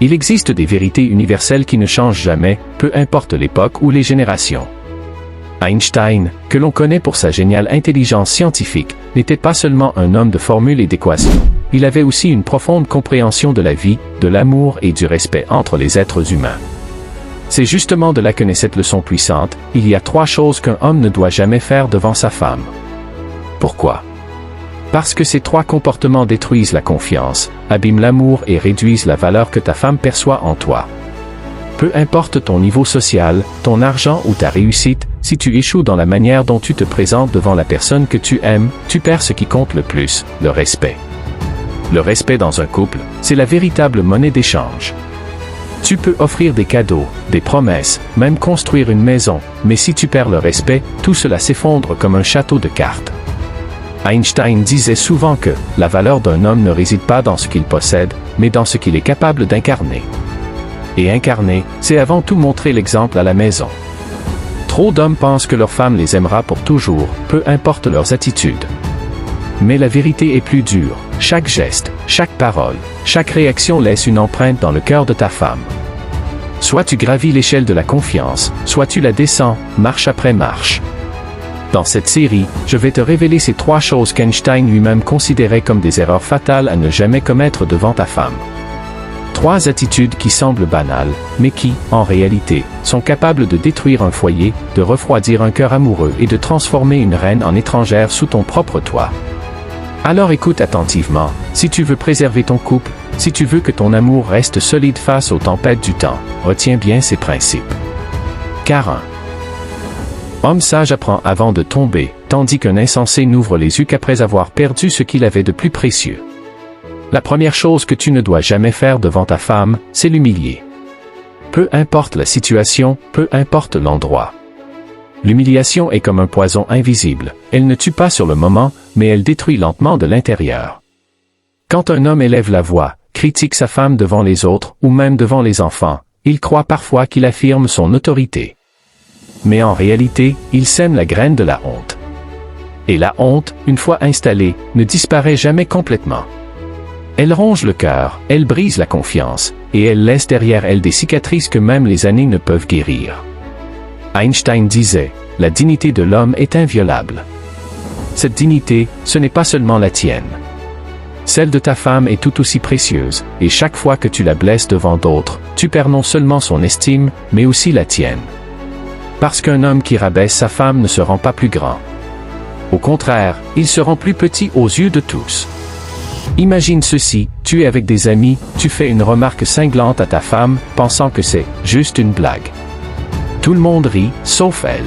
Il existe des vérités universelles qui ne changent jamais, peu importe l'époque ou les générations. Einstein, que l'on connaît pour sa géniale intelligence scientifique, n'était pas seulement un homme de formules et d'équations. Il avait aussi une profonde compréhension de la vie, de l'amour et du respect entre les êtres humains. C'est justement de là que naît cette leçon puissante: il y a 3 choses qu'un homme ne doit jamais faire devant sa femme. Pourquoi? Parce que ces 3 comportements détruisent la confiance, abîment l'amour et réduisent la valeur que ta femme perçoit en toi. Peu importe ton niveau social, ton argent ou ta réussite, si tu échoues dans la manière dont tu te présentes devant la personne que tu aimes, tu perds ce qui compte le plus, le respect. Le respect dans un couple, c'est la véritable monnaie d'échange. Tu peux offrir des cadeaux, des promesses, même construire une maison, mais si tu perds le respect, tout cela s'effondre comme un château de cartes. Einstein disait souvent que la valeur d'un homme ne réside pas dans ce qu'il possède, mais dans ce qu'il est capable d'incarner. Et incarner, c'est avant tout montrer l'exemple à la maison. Trop d'hommes pensent que leur femme les aimera pour toujours, peu importe leurs attitudes. Mais la vérité est plus dure. Chaque geste, chaque parole, chaque réaction laisse une empreinte dans le cœur de ta femme. Soit tu gravis l'échelle de la confiance, soit tu la descends, marche après marche. Dans cette série, je vais te révéler ces 3 choses qu'Einstein lui-même considérait comme des erreurs fatales à ne jamais commettre devant ta femme. 3 attitudes qui semblent banales, mais qui, en réalité, sont capables de détruire un foyer, de refroidir un cœur amoureux et de transformer une reine en étrangère sous ton propre toit. Alors écoute attentivement, si tu veux préserver ton couple, si tu veux que ton amour reste solide face aux tempêtes du temps, retiens bien ces principes. Car un homme sage apprend avant de tomber, tandis qu'un insensé n'ouvre les yeux qu'après avoir perdu ce qu'il avait de plus précieux. La première chose que tu ne dois jamais faire devant ta femme, c'est l'humilier. Peu importe la situation, peu importe l'endroit. L'humiliation est comme un poison invisible, elle ne tue pas sur le moment, mais elle détruit lentement de l'intérieur. Quand un homme élève la voix, critique sa femme devant les autres, ou même devant les enfants, il croit parfois qu'il affirme son autorité. Mais en réalité, il sème la graine de la honte. Et la honte, une fois installée, ne disparaît jamais complètement. Elle ronge le cœur, elle brise la confiance, et elle laisse derrière elle des cicatrices que même les années ne peuvent guérir. Einstein disait, la dignité de l'homme est inviolable. Cette dignité, ce n'est pas seulement la tienne. Celle de ta femme est tout aussi précieuse, et chaque fois que tu la blesses devant d'autres, tu perds non seulement son estime, mais aussi la tienne. Parce qu'un homme qui rabaisse sa femme ne se rend pas plus grand. Au contraire, il se rend plus petit aux yeux de tous. Imagine ceci, tu es avec des amis, tu fais une remarque cinglante à ta femme, pensant que c'est juste une blague. Tout le monde rit, sauf elle.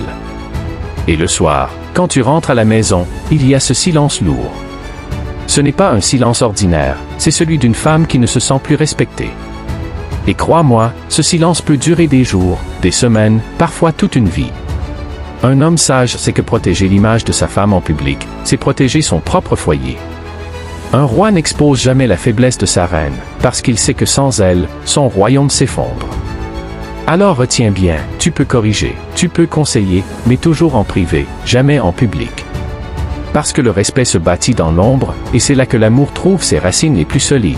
Et le soir, quand tu rentres à la maison, il y a ce silence lourd. Ce n'est pas un silence ordinaire, c'est celui d'une femme qui ne se sent plus respectée. Et crois-moi, ce silence peut durer des jours, des semaines, parfois toute une vie. Un homme sage sait que protéger l'image de sa femme en public, c'est protéger son propre foyer. Un roi n'expose jamais la faiblesse de sa reine, parce qu'il sait que sans elle, son royaume s'effondre. Alors retiens bien, tu peux corriger, tu peux conseiller, mais toujours en privé, jamais en public. Parce que le respect se bâtit dans l'ombre, et c'est là que l'amour trouve ses racines les plus solides.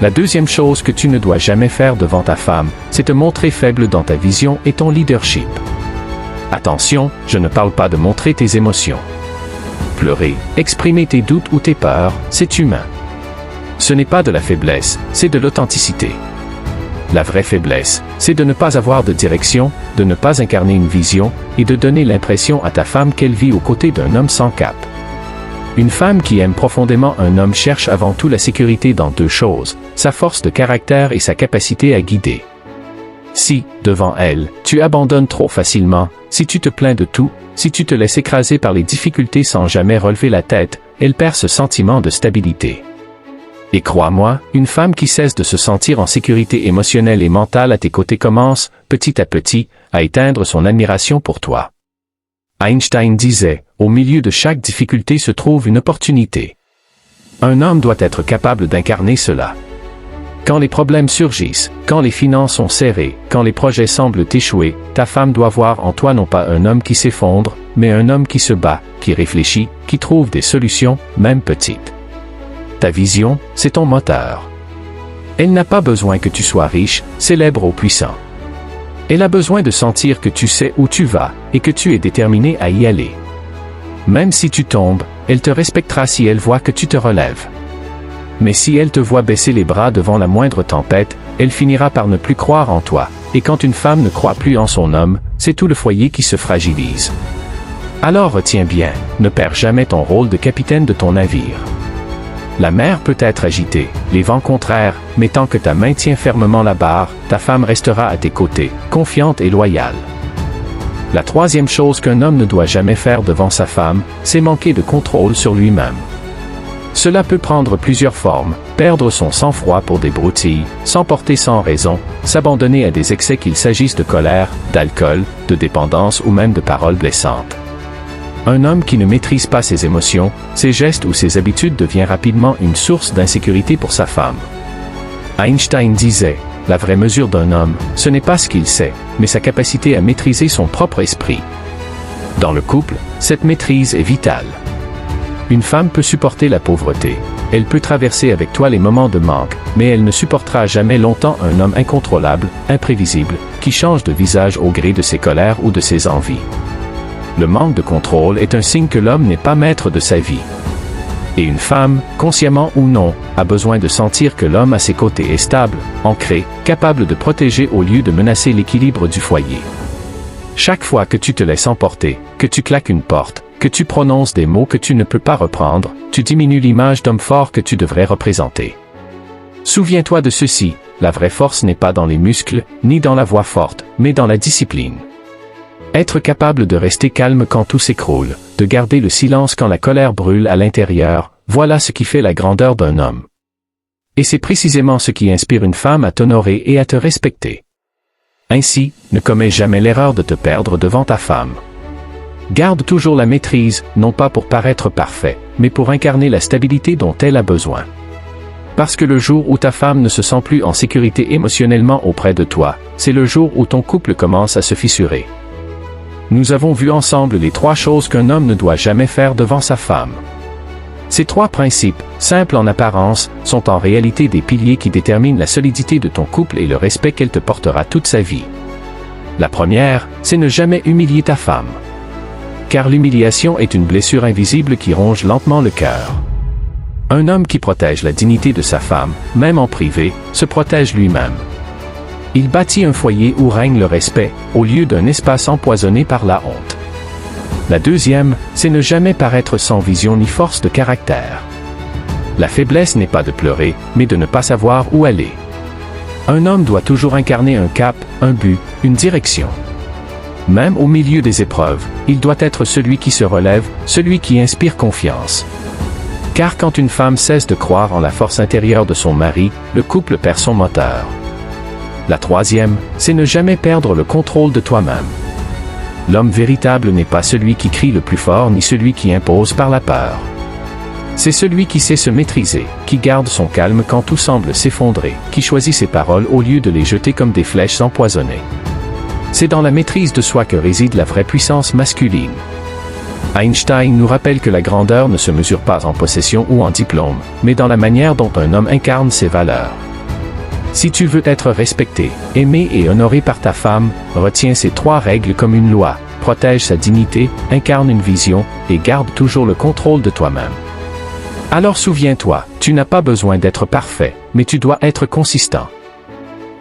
La deuxième chose que tu ne dois jamais faire devant ta femme, c'est te montrer faible dans ta vision et ton leadership. Attention, je ne parle pas de montrer tes émotions. Pleurer, exprimer tes doutes ou tes peurs, c'est humain. Ce n'est pas de la faiblesse, c'est de l'authenticité. La vraie faiblesse, c'est de ne pas avoir de direction, de ne pas incarner une vision, et de donner l'impression à ta femme qu'elle vit aux côtés d'un homme sans cap. Une femme qui aime profondément un homme cherche avant tout la sécurité dans 2 choses, sa force de caractère et sa capacité à guider. Si, devant elle, tu abandonnes trop facilement, si tu te plains de tout, si tu te laisses écraser par les difficultés sans jamais relever la tête, elle perd ce sentiment de stabilité. Et crois-moi, une femme qui cesse de se sentir en sécurité émotionnelle et mentale à tes côtés commence, petit à petit, à éteindre son admiration pour toi. Einstein disait, au milieu de chaque difficulté se trouve une opportunité. Un homme doit être capable d'incarner cela. Quand les problèmes surgissent, quand les finances sont serrées, quand les projets semblent échouer, ta femme doit voir en toi non pas un homme qui s'effondre, mais un homme qui se bat, qui réfléchit, qui trouve des solutions, même petites. Ta vision, c'est ton moteur. Elle n'a pas besoin que tu sois riche, célèbre ou puissant. Elle a besoin de sentir que tu sais où tu vas, et que tu es déterminé à y aller. Même si tu tombes, elle te respectera si elle voit que tu te relèves. Mais si elle te voit baisser les bras devant la moindre tempête, elle finira par ne plus croire en toi, et quand une femme ne croit plus en son homme, c'est tout le foyer qui se fragilise. Alors retiens bien, ne perds jamais ton rôle de capitaine de ton navire. La mer peut être agitée, les vents contraires, mais tant que ta main tient fermement la barre, ta femme restera à tes côtés, confiante et loyale. La troisième chose qu'un homme ne doit jamais faire devant sa femme, c'est manquer de contrôle sur lui-même. Cela peut prendre plusieurs formes, perdre son sang-froid pour des broutilles, s'emporter sans raison, s'abandonner à des excès qu'il s'agisse de colère, d'alcool, de dépendance ou même de paroles blessantes. Un homme qui ne maîtrise pas ses émotions, ses gestes ou ses habitudes devient rapidement une source d'insécurité pour sa femme. Einstein disait, « La vraie mesure d'un homme, ce n'est pas ce qu'il sait, mais sa capacité à maîtriser son propre esprit. » Dans le couple, cette maîtrise est vitale. Une femme peut supporter la pauvreté. Elle peut traverser avec toi les moments de manque, mais elle ne supportera jamais longtemps un homme incontrôlable, imprévisible, qui change de visage au gré de ses colères ou de ses envies. Le manque de contrôle est un signe que l'homme n'est pas maître de sa vie. Et une femme, consciemment ou non, a besoin de sentir que l'homme à ses côtés est stable, ancré, capable de protéger au lieu de menacer l'équilibre du foyer. Chaque fois que tu te laisses emporter, que tu claques une porte, que tu prononces des mots que tu ne peux pas reprendre, tu diminues l'image d'homme fort que tu devrais représenter. Souviens-toi de ceci, la vraie force n'est pas dans les muscles, ni dans la voix forte, mais dans la discipline. Être capable de rester calme quand tout s'écroule, de garder le silence quand la colère brûle à l'intérieur, voilà ce qui fait la grandeur d'un homme. Et c'est précisément ce qui inspire une femme à t'honorer et à te respecter. Ainsi, ne commets jamais l'erreur de te perdre devant ta femme. Garde toujours la maîtrise, non pas pour paraître parfait, mais pour incarner la stabilité dont elle a besoin. Parce que le jour où ta femme ne se sent plus en sécurité émotionnellement auprès de toi, c'est le jour où ton couple commence à se fissurer. Nous avons vu ensemble les 3 choses qu'un homme ne doit jamais faire devant sa femme. Ces 3 principes, simples en apparence, sont en réalité des piliers qui déterminent la solidité de ton couple et le respect qu'elle te portera toute sa vie. La première, c'est ne jamais humilier ta femme. Car l'humiliation est une blessure invisible qui ronge lentement le cœur. Un homme qui protège la dignité de sa femme, même en privé, se protège lui-même. Il bâtit un foyer où règne le respect, au lieu d'un espace empoisonné par la honte. La deuxième, c'est ne jamais paraître sans vision ni force de caractère. La faiblesse n'est pas de pleurer, mais de ne pas savoir où aller. Un homme doit toujours incarner un cap, un but, une direction. Même au milieu des épreuves, il doit être celui qui se relève, celui qui inspire confiance. Car quand une femme cesse de croire en la force intérieure de son mari, le couple perd son moteur. La troisième, c'est ne jamais perdre le contrôle de toi-même. L'homme véritable n'est pas celui qui crie le plus fort ni celui qui impose par la peur. C'est celui qui sait se maîtriser, qui garde son calme quand tout semble s'effondrer, qui choisit ses paroles au lieu de les jeter comme des flèches empoisonnées. C'est dans la maîtrise de soi que réside la vraie puissance masculine. Einstein nous rappelle que la grandeur ne se mesure pas en possession ou en diplôme, mais dans la manière dont un homme incarne ses valeurs. Si tu veux être respecté, aimé et honoré par ta femme, retiens ces 3 règles comme une loi, protège sa dignité, incarne une vision, et garde toujours le contrôle de toi-même. Alors souviens-toi, tu n'as pas besoin d'être parfait, mais tu dois être consistant.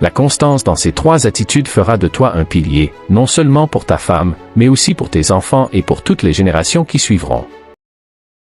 La constance dans ces 3 attitudes fera de toi un pilier, non seulement pour ta femme, mais aussi pour tes enfants et pour toutes les générations qui suivront.